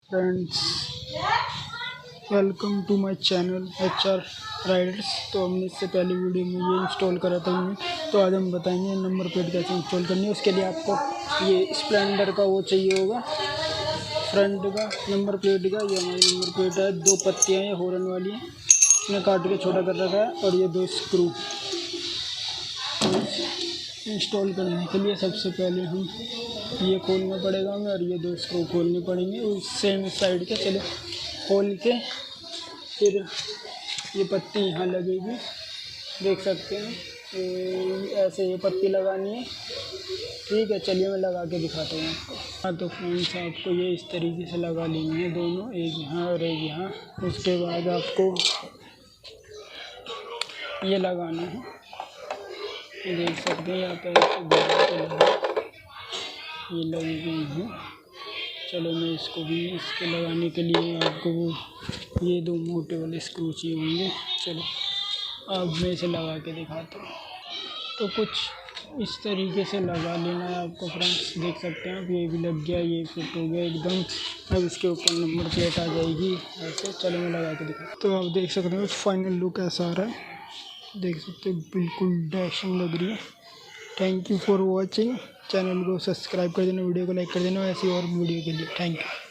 Friends, welcome to my channel HR riders. तो हमने इससे पहले वीडियो में ये इंस्टॉल करा था तो आज हम बताएंगे नंबर प्लेट कैसे इंस्टॉल करनी है। उसके लिए आपको ये स्प्लेंडर का वो चाहिए होगा, फ्रंट का नंबर प्लेट का। ये हमारी नंबर प्लेट है, 2 पत्तियाँ हैं हॉर्न वाली हैं, इसने काट के छोटा कर रखा है। और ये 2 स्क्रू इंस्टॉल करने के लिए सबसे पहले हम ये खोलना पड़ेगा हमें, और ये 2 स्क्रू खोलने पड़ेंगे उस सेम साइड के। चलो खोल के फिर ये पत्ती यहाँ लगेगी, देख सकते हैं। ऐसे ये पत्ती लगानी है, ठीक है। चलिए मैं लगा के दिखाता हूँ आपको। हाँ तो फ्रेंड्स, आपको ये इस तरीके से लगा लेनी है दोनों, एक यहाँ और एक यहाँ। उसके बाद आपको ये लगाना है, देख सकते हैं यहाँ पर ये लगी गई है। चलो मैं इसको भी, इसके लगाने के लिए आपको ये 2 मोटे वाले स्क्रू चाहिए होंगे। चलो अब मैं इसे लगा के दिखाता हूँ। तो कुछ इस तरीके से लगा लेना है आपको फ्रेंड्स, देख सकते हैं आप। ये भी लग गया, ये फिट हो गया एकदम। अब इसके ऊपर नंबर प्लेट आ जाएगी ऐसे। चलो मैं लगा के दिखा। तो आप देख सकते हैं फाइनल लुक ऐसा आ रहा है, देख सकते हैं, बिल्कुल डैशिंग लग रही है। Thank you for watching. Channel को सब्सक्राइब कर देना, वीडियो को लाइक कर देना ऐसी और वीडियो के लिए। Thank you.